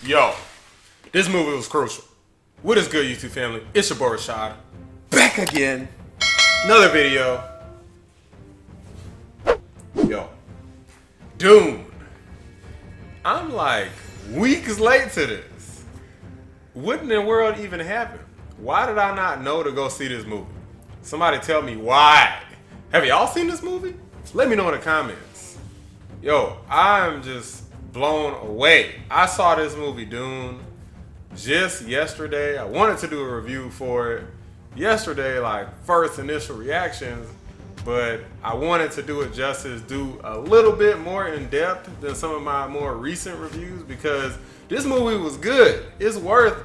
Yo, this movie was crucial. What is good, YouTube family? It's your boy ROSHAD. Back again. Another video. Yo, Dune. I'm like weeks late to this. What in the world even happened? Why did I not know to go see this movie? Somebody tell me why. Have y'all seen this movie? Let me know in the comments. Yo, I'm just blown away. I saw this movie Dune just yesterday. I wanted to do a review for it yesterday, like first initial reactions, but I wanted to do it justice, do a little bit more in depth than some of my more recent reviews because this movie was good. It's worth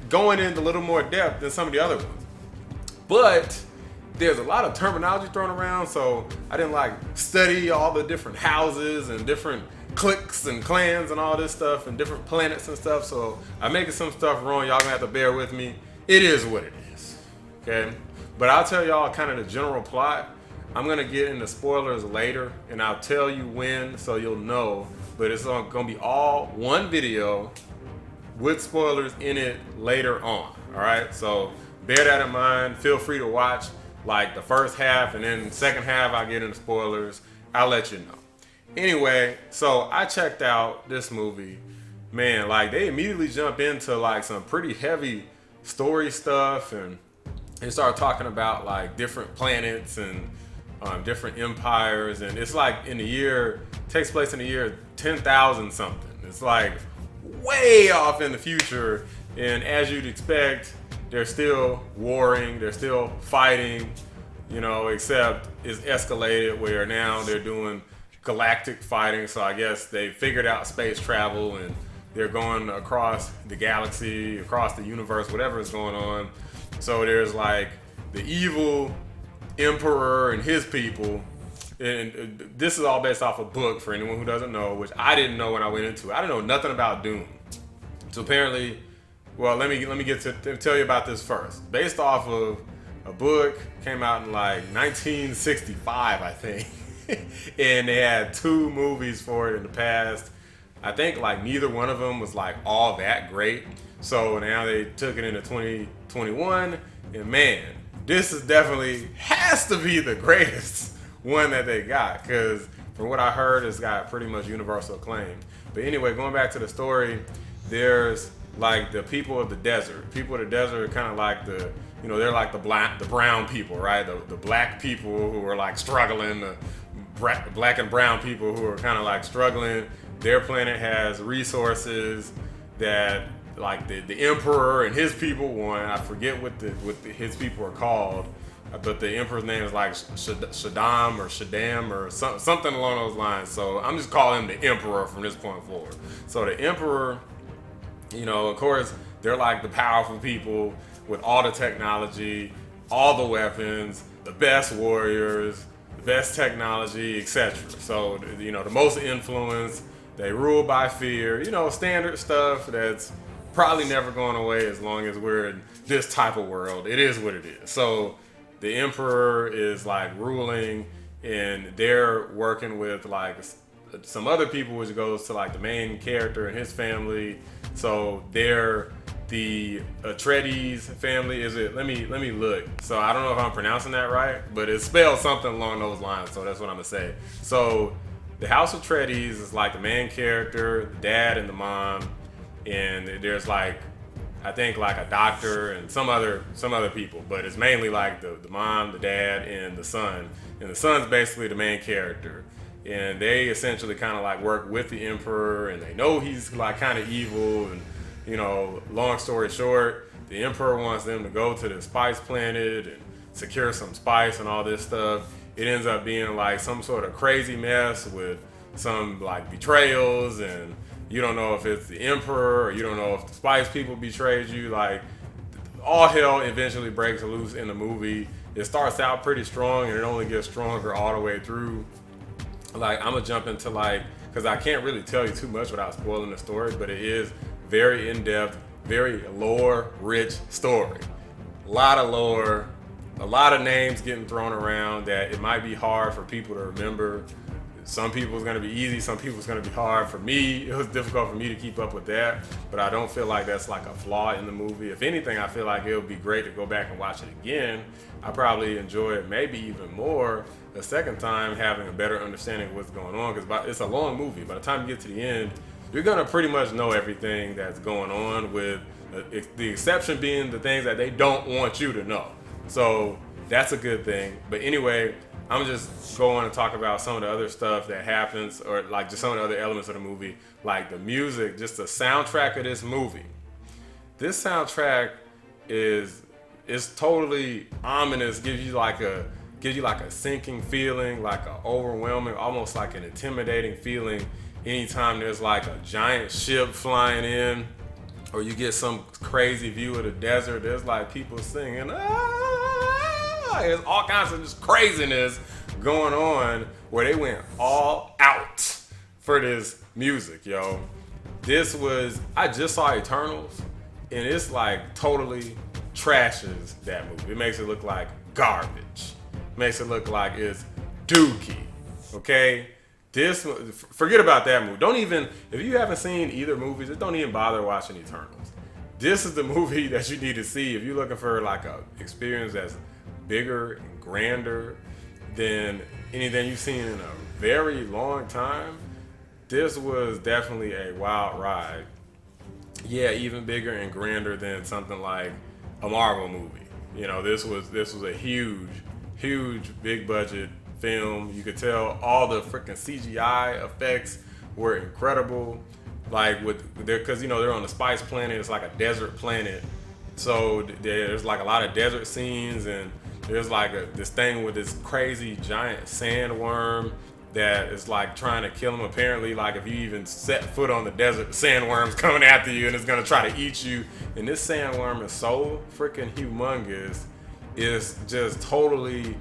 going into a little more depth than some of the other ones. But there's a lot of terminology thrown around, so I didn't like study all the different houses and different cliques and clans and all this stuff and different planets and stuff. So I'm making some stuff wrong. Y'all gonna have to bear with me. It is what it is. Okay? But I'll tell y'all kind of the general plot. I'm gonna get into spoilers later and I'll tell you when so you'll know. But it's gonna be all one video with spoilers in it later on. Alright? So bear that in mind. Feel free to watch like the first half and then the second half I'll get into spoilers. I'll let you know. Anyway, so I checked out this movie. Man, like they immediately jump into like some pretty heavy story stuff and they start talking about like different planets and different empires, and it's like in the year, takes place in the year 10,000 something. It's like way off in the future, and as you'd expect, they're still warring, they're still fighting, you know, except it's escalated where now they're doing galactic fighting. So I guess they figured out space travel and they're going across the galaxy, across the universe, whatever is going on. So there's like the evil emperor and his people, and this is all based off a book for anyone who doesn't know, which I didn't know when I went into it. I didn't know nothing about Dune. So apparently, well, let me get to tell you about this first. Based off of a book, came out in like 1965, I think. And they had 2 movies for it in the past. I think like neither one of them was like all that great. So now they took it into 2021, and man, this is definitely has to be the greatest one that they got, because from what I heard, it's got pretty much universal acclaim. But anyway, going back to the story, there's like the people of the desert. People of the desert are kind of like the, you know, they're like the brown people, right? The black people who are like struggling, the black and brown people who are kind of like struggling. Their planet has resources that like the emperor and his people want. I forget what his people are called, but the emperor's name is like Shaddam or something along those lines. So I'm just calling him the emperor from this point forward. So the emperor, you know, of course, they're like the powerful people with all the technology, all the weapons, the best warriors, the best technology, etc. So, you know, the most influence, they rule by fear, you know, standard stuff that's probably never going away as long as we're in this type of world. It is what it is. So the emperor is like ruling, and they're working with like some other people, which goes to like the main character and his family. So they're the Atreides family. Is it? Let me look. So I don't know if I'm pronouncing that right, but it's spelled something along those lines. So that's what I'm gonna say. So the House of Atreides is like the main character, the dad and the mom, and there's like, I think like a doctor and some other people, but it's mainly like the mom, the dad, and the son. And the son's basically the main character. And they essentially kind of like work with the emperor, and they know he's like kind of evil. And, you know, long story short, the emperor wants them to go to the spice planet and secure some spice and all this stuff. It ends up being like some sort of crazy mess with some like betrayals, and you don't know if it's the emperor or you don't know if the spice people betrayed you. Like all hell eventually breaks loose in the movie. It starts out pretty strong and it only gets stronger all the way through. Like I'm gonna jump into like, because I can't really tell you too much without spoiling the story, but it is very in-depth, very lore-rich story. A lot of lore, a lot of names getting thrown around that it might be hard for people to remember. some people it's going to be easy, some people it's going to be hard. For me, it was difficult for me to keep up with that, but I don't feel like that's like a flaw in the movie. If anything, I feel like it would be great to go back and watch it again. I probably enjoy it maybe even more the second time, having a better understanding of what's going on, because it's a long movie. By the time you get to the end, you're going to pretty much know everything that's going on, with the exception being the things that they don't want you to know. So that's a good thing. But anyway, I'm just going to talk about some of the other stuff that happens, or like just some of the other elements of the movie, like the music, just the soundtrack of this movie. This soundtrack is totally ominous, gives you like a sinking feeling, like an overwhelming, almost like an intimidating feeling anytime there's like a giant ship flying in, or you get some crazy view of the desert. There's like people singing, there's all kinds of just craziness going on, where they went all out for this music, yo. I just saw Eternals, and it's like totally trashes that movie. It makes it look like garbage. Makes it look like it's dookie, okay? Forget about that movie. Don't even, if you haven't seen either movies, just don't even bother watching Eternals. This is the movie that you need to see if you're looking for like a experience that's bigger and grander than anything you've seen in a very long time. This was definitely a wild ride. Yeah, even bigger and grander than something like a Marvel movie. You know, this was a huge big budget film. You could tell all the freaking CGI effects were incredible. Like because they're on the Spice Planet. It's like a desert planet, so there's like a lot of desert scenes, and there's like this thing with this crazy giant sandworm that is like trying to kill him. Apparently, like if you even set foot on the desert, the sandworm's coming after you and it's gonna try to eat you. And this sandworm is so freaking humongous. It's just totally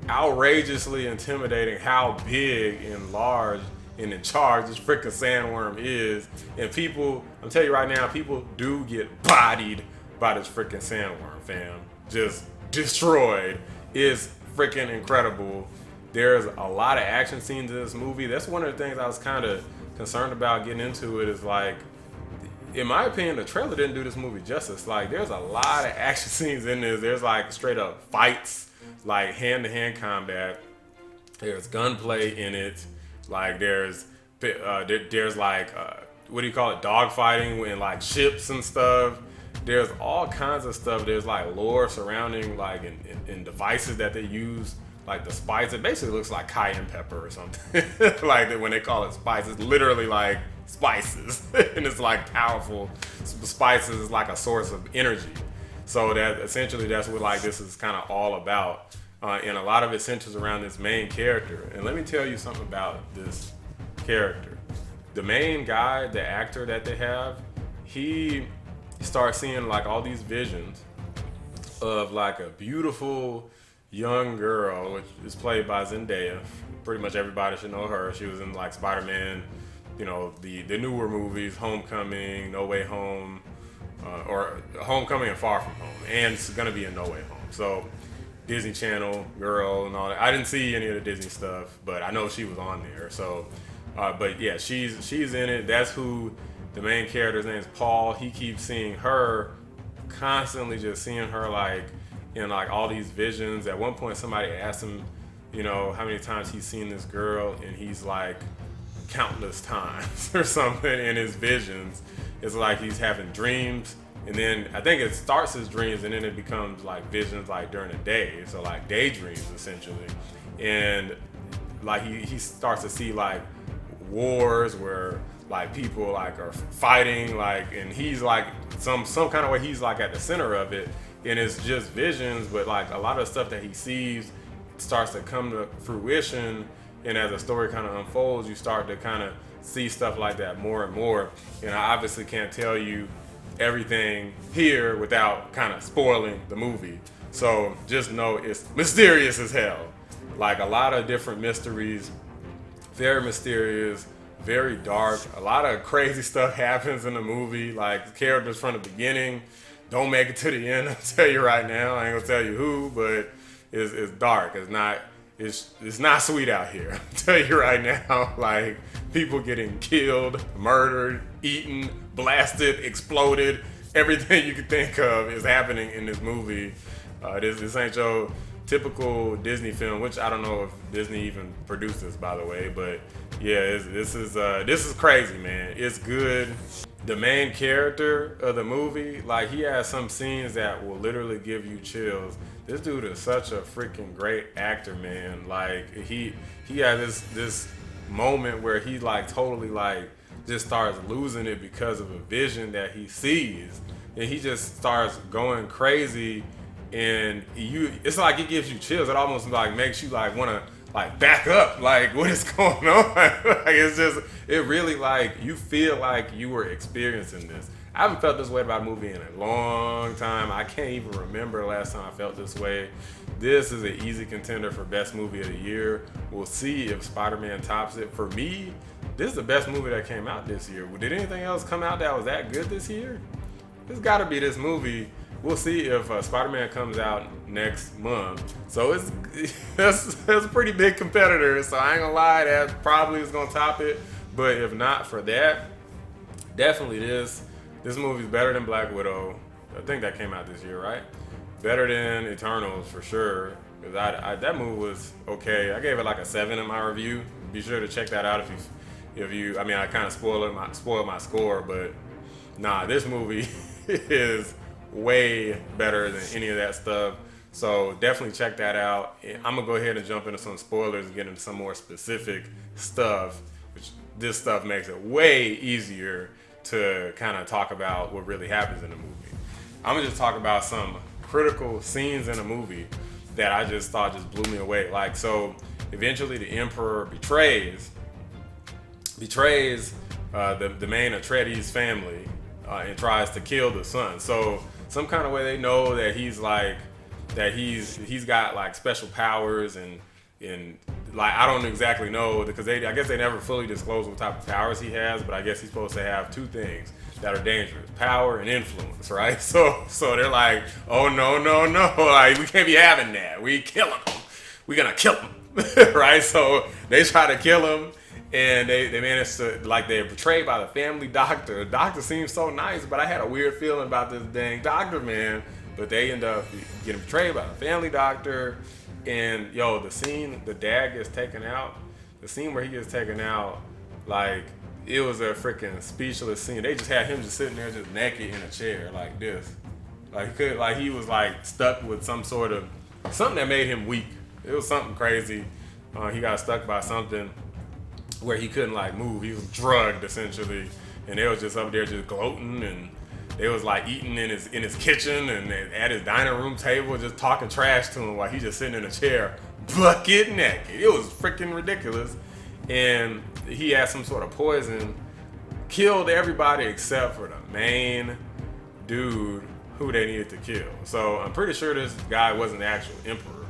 outrageously intimidating how big and large and in charge this freaking sandworm is. And people, I'm telling you right now, people do get bodied by this freaking sandworm, fam. Just destroyed. It's freaking incredible. There's a lot of action scenes in this movie. That's one of the things I was kind of concerned about getting into it, is like, in my opinion, the trailer didn't do this movie justice. Like, there's a lot of action scenes in this. There's like straight up fights, like hand-to-hand combat. There's gunplay in it. Like there's like what do you call it, dog fighting in like ships and stuff. There's all kinds of stuff. There's like lore surrounding like in devices that they use, like the spice. It basically looks like cayenne pepper or something. Like when they call it spice, it's literally like spices. And it's like powerful spices, is like a source of energy. So that essentially that's what like this is kind of all about. And a lot of it centers around this main character. And let me tell you something about this character. The main guy, the actor that they have, he starts seeing like all these visions of like a beautiful young girl, which is played by Zendaya. Pretty much everybody should know her. She was in like Spider-Man, the newer movies, Homecoming, No Way Home, or Homecoming and Far From Home. And it's gonna be in No Way Home. So Disney Channel girl and all that. I didn't see any of the Disney stuff, but I know she was on there. So, but yeah, she's in it. That's who the main character's name is, Paul. He keeps seeing her, constantly just seeing her like in like all these visions. At one point, somebody asked him, how many times he's seen this girl, and he's like countless times or something in his visions. It's like he's having dreams. And then I think it starts as dreams, and then it becomes like visions like during the day. So like daydreams essentially. And like he starts to see like wars where like people like are fighting, like, and he's like some kind of way he's like at the center of it. And it's just visions, but like a lot of stuff that he sees starts to come to fruition. And as the story kind of unfolds, you start to kind of see stuff like that more and more. And I obviously can't tell you everything here without kind of spoiling the movie. So just know it's mysterious as hell. Like a lot of different mysteries, very mysterious, very dark. A lot of crazy stuff happens in the movie. Like characters from the beginning don't make it to the end. I'll tell you right now. I ain't gonna tell you who, but it's dark. it's not sweet out here. I'll tell you right now, like people getting killed, murdered, eaten, blasted, exploded, everything you could think of is happening in this movie. This ain't your typical Disney film, which I don't know if Disney even produced this, by the way, but yeah, this is crazy, man. It's good. The main character of the movie, like he has some scenes that will literally give you chills. This dude is such a freaking great actor, man. Like he had this moment where he like totally like just starts losing it because of a vision that he sees, and he just starts going crazy. And it's like it gives you chills. It almost like makes you like want to like back up. Like what is going on? Like it really like you feel like you were experiencing this. I haven't felt this way about a movie in a long time. I can't even remember the last time I felt this way. This is an easy contender for best movie of the year. We'll see if Spider-Man tops it. For me, this is the best movie that came out this year. Did anything else come out that was that good this year? It's got to be this movie. We'll see if Spider-Man comes out next month. So that's a pretty big competitor. So I ain't gonna lie, that probably is gonna top it. But if not for that, definitely this movie's better than Black Widow. I think that came out this year, right? Better than Eternals for sure. Because that movie was okay. I gave it like a 7 in my review. Be sure to check that out if you. I mean, I kind of spoiled my score, but nah, this movie is way better than any of that stuff. So definitely check that out. I'm gonna go ahead and jump into some spoilers and get into some more specific stuff, which this stuff makes it way easier to kind of talk about what really happens in the movie. I'm gonna just talk about some critical scenes in a movie that I just thought just blew me away. Like, so eventually the Emperor betrays the main Atreides family and tries to kill the son. So some kind of way they know that he's got like special powers and like I don't exactly know because I guess they never fully disclose what type of powers he has, but I guess he's supposed to have two things that are dangerous: power and influence, right? So they're like, oh no, like we can't be having that. We kill him. We're gonna kill him, right? So they try to kill him. And they managed to, like, they're betrayed by the family doctor. The doctor seems so nice, but I had a weird feeling about this dang doctor, man. But they end up getting betrayed by the family doctor. And, yo, the scene, the dad gets taken out. The scene where he gets taken out, like, it was a freaking speechless scene. They just had him just sitting there just naked in a chair like this. Like, he was, like, stuck with something that made him weak. It was something crazy. He got stuck by something where he couldn't like move. He was drugged essentially, and they was just up there just gloating, and they was like eating in his kitchen and at his dining room table just talking trash to him while he just sitting in a chair bucket naked. It was freaking ridiculous. And he had some sort of poison, killed everybody except for the main dude who they needed to kill. So I'm pretty sure this guy wasn't the actual emperor.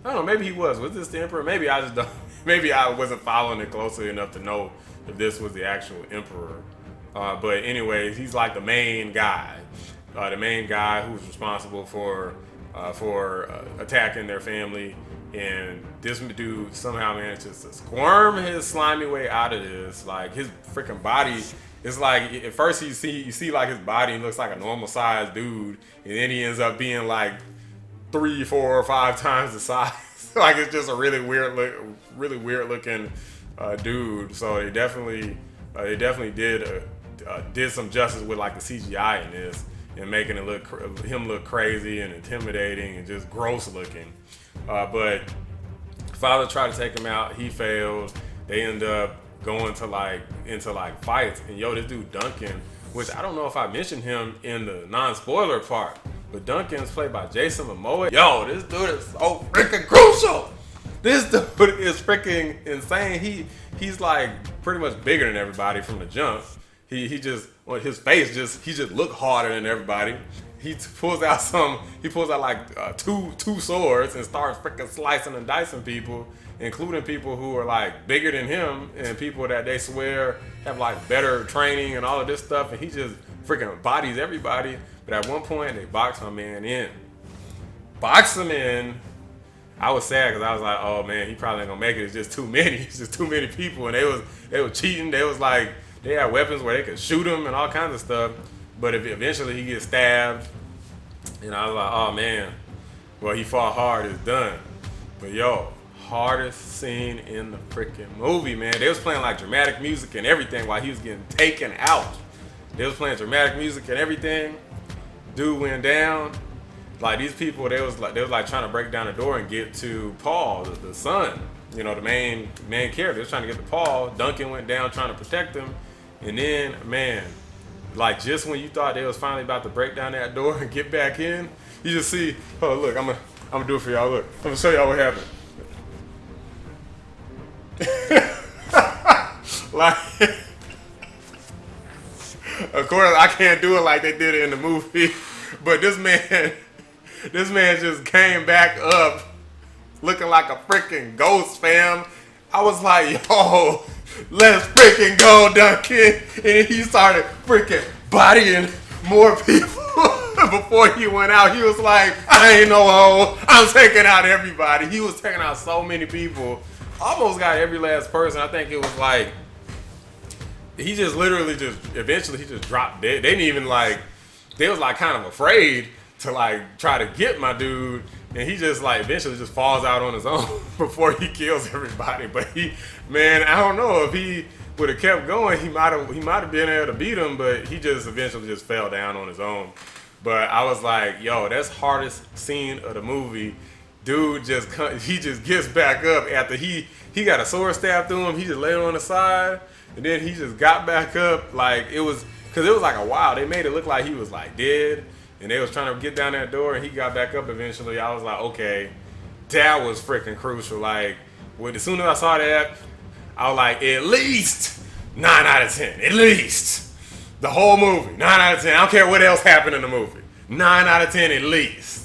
I don't know, maybe he was. Was this the emperor? Maybe I just don't. Maybe I wasn't following it closely enough to know if this was the actual emperor. But anyways, he's like the main guy who's responsible for attacking their family. And this dude somehow manages to squirm his slimy way out of this. Like his freaking body is like, at first you see like his body looks like a normal sized dude, and then he ends up being like 3, 4, or 5 times the size. Like it's just a really weird looking dude. So they definitely did some justice with like the CGI in this and making him look crazy and intimidating and just gross looking. But father tried to take him out. He failed. They end up going into fights. And yo, this dude Duncan, which I don't know if I mentioned him in the non-spoiler part, but Duncan's played by Jason Momoa. Yo, this dude is so freaking crucial. This dude is freaking insane. He's like pretty much bigger than everybody from the jump. He just look harder than everybody. He pulls out like two swords and starts freaking slicing and dicing people, including people who are like bigger than him and people that they swear have like better training and all of this stuff. And he just freaking bodies everybody. But at one point they box my man in. Box him in. I was sad because I was like, oh man, he probably ain't gonna make it. It's just too many. It's just too many people, and they were cheating. They was like they had weapons where they could shoot him and all kinds of stuff. But if eventually he gets stabbed, and I was like, oh man, well he fought hard. It's done. But yo, hardest scene in the freaking movie, man. They was playing like dramatic music and everything while he was getting taken out. They was playing dramatic music and everything. Dude went down. Like these people, they was like trying to break down the door and get to Paul, the son. You know, the main character. They was trying to get to Paul. Duncan went down trying to protect him, and then man, like just when you thought they was finally about to break down that door and get back in, you just see, oh look, I'm gonna do it for y'all. Look, I'm gonna show y'all what happened. Like, of course, I can't do it like they did it in the movie, but this man just came back up looking like a freaking ghost, fam. I was like, yo, let's freaking go, Duncan. And he started freaking bodying more people before he went out. He was like, I ain't no hoe. I'm taking out everybody. He was taking out so many people. Almost got every last person. I think it was like, he just literally eventually he just dropped dead. They didn't even like, they was like kind of afraid to like try to get my dude. And he just like eventually just falls out on his own before he kills everybody. But man, I don't know if he would have kept going, he might have been able to beat him, but he just eventually just fell down on his own. But I was like, yo, that's hardest scene of the movie. Dude he just gets back up after he got a sword stabbed through him. He just laid on the side, and then he just got back up. Like it was like a while. They made it look like he was like dead, and they was trying to get down that door, and he got back up eventually. I was like, okay, that was freaking crucial. Like as soon as I saw that, I was like, at least 9 out of 10. At least the whole movie, 9 out of 10. I don't care what else happened in the movie. 9 out of 10 at least.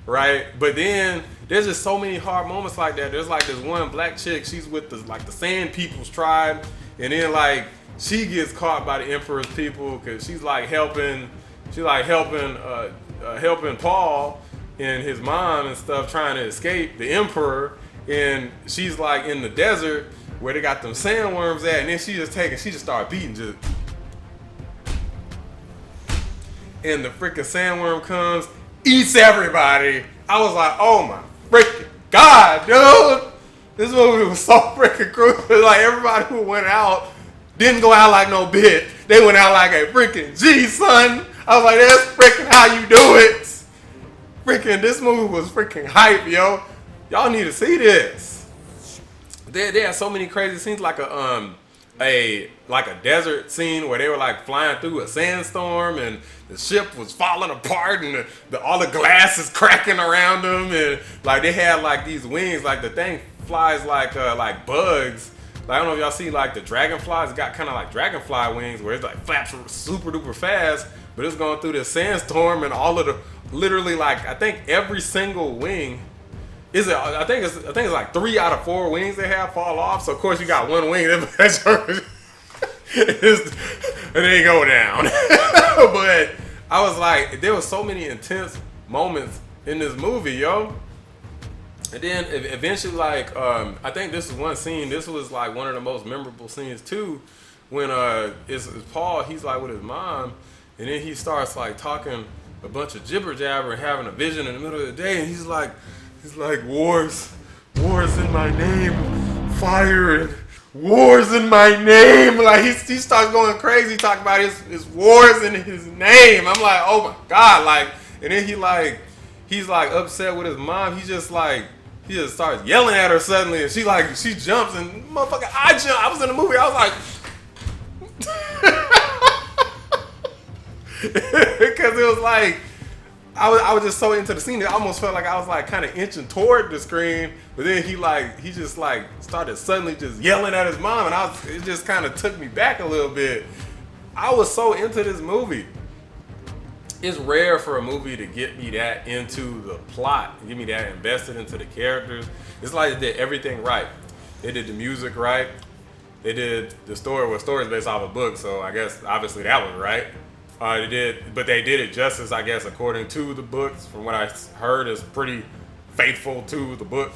Right? But then there's just so many hard moments like that. There's like this one black chick, she's with the Sand People's tribe, and then like she gets caught by the Emperor's people because she's helping Paul and his mom and stuff trying to escape the Emperor, and she's like in the desert where they got them sandworms at, and then she just started beating just, and the freaking sandworm comes, eats everybody. I was like, oh my freaking God, dude. This movie was so freaking crucial. Like everybody who went out didn't go out like no bitch. They went out like a freaking G, son. I was like, that's freaking how you do it. Freaking, this movie was freaking hype, yo. Y'all need to see this. They had so many crazy scenes, like a desert scene where they were like flying through a sandstorm and the ship was falling apart and all the glass is cracking around them, and like they had like these wings, like the thing flies like bugs. Like, I don't know if y'all see like the dragonflies. It got kind of like dragonfly wings where it's like flaps super duper fast, but it's going through this sandstorm, and all of the literally like I think every single wing. I think it's like 3 out of 4 wings they have fall off. So of course you got one wing that it ain't go down. But I was like, there was so many intense moments in this movie, yo. And then eventually, like I think this is one scene. This was like one of the most memorable scenes too, when it's Paul. He's like with his mom, and then he starts like talking a bunch of jibber jabber and having a vision in the middle of the day, and he's like, wars in my name, fire and wars in my name. Like he starts going crazy, talking about his wars in his name. I'm like, oh my God, like, and then he's like upset with his mom. He just starts yelling at her suddenly, and she jumps, and motherfucker, I jump. I was in the movie. I was like, because it was like. I was just so into the scene that I almost felt like I was like kind of inching toward the screen, but then he just like started suddenly just yelling at his mom, and it just kind of took me back a little bit. I was so into this movie. It's rare for a movie to get me that into the plot, get me that invested into the characters. It's like they did everything right. They did the music right. They did the story. Well, story is based off a book, so I guess obviously that was right. They did it justice, I guess, according to the books. From what I heard, is pretty faithful to the book.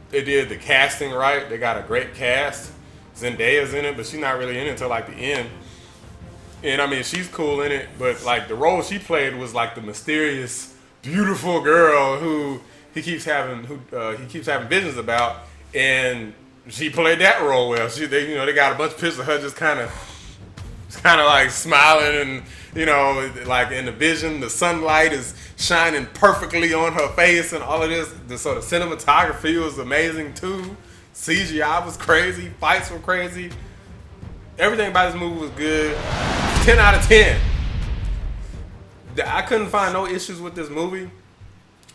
They did the casting right. They got a great cast. Zendaya's in it, but she's not really in it until like the end. And I mean, she's cool in it, but like the role she played was like the mysterious, beautiful girl who he keeps having visions about, and she played that role well. They got a bunch of pictures of her just kind of like smiling, and like in the vision, the sunlight is shining perfectly on her face and all of this. So the cinematography was amazing too. CGI was crazy. Fights were crazy. Everything about this movie was good. 10 out of 10. I couldn't find no issues with this movie.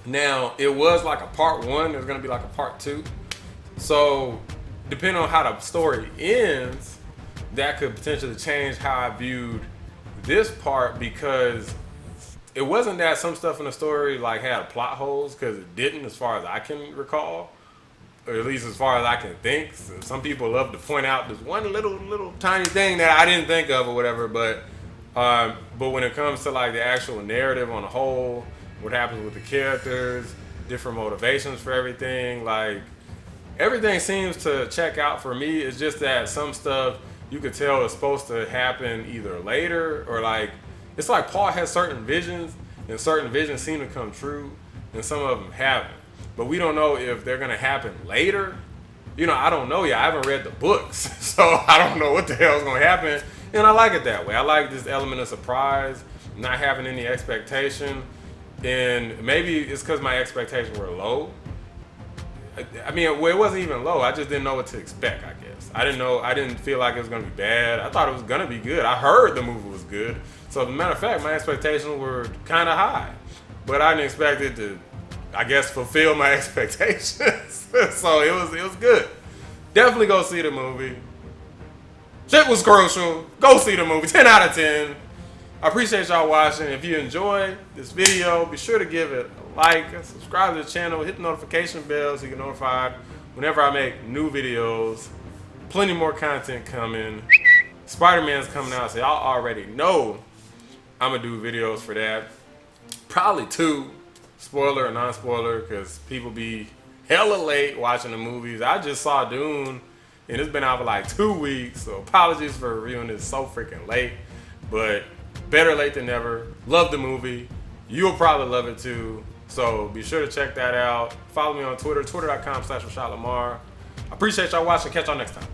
Now, it was like a part 1. There's going to be like a part 2. So, depending on how the story ends, that could potentially change how I viewed this part, because it wasn't that some stuff in the story like had plot holes, because it didn't, as far as I can recall, or at least as far as I can think. So some people love to point out this one little tiny thing that I didn't think of or whatever, but when it comes to like the actual narrative on the whole, what happens with the characters, different motivations for everything, like everything seems to check out for me. It's just that some stuff you could tell is supposed to happen either later, or like it's like Paul has certain visions, and certain visions seem to come true, and some of them haven't. But we don't know if they're gonna happen later. I don't know yet. I haven't read the books, so I don't know what the hell is gonna happen. And I like it that way. I like this element of surprise, not having any expectation. And maybe it's because my expectations were low. I mean, well, it wasn't even low. I just didn't know what to expect, I guess. I didn't feel like it was going to be bad. I thought it was going to be good. I heard the movie was good. So, as a matter of fact, my expectations were kind of high. But I didn't expect it to, I guess, fulfill my expectations. So, it was good. Definitely go see the movie. Shit was crucial. Go see the movie. 10 out of 10. I appreciate y'all watching. If you enjoyed this video, be sure to give it a like, subscribe to the channel, hit the notification bell so you get notified whenever I make new videos. Plenty more content coming. Spider-Man's coming out, so y'all already know I'm going to do videos for that. Probably 2, spoiler or non-spoiler, because people be hella late watching the movies. I just saw Dune, and it's been out for like 2 weeks, so apologies for reviewing this so freaking late. But better late than never. Love the movie. You'll probably love it too. So be sure to check that out. Follow me on Twitter, twitter.com/RoshadLamar. I appreciate y'all watching. Catch y'all next time.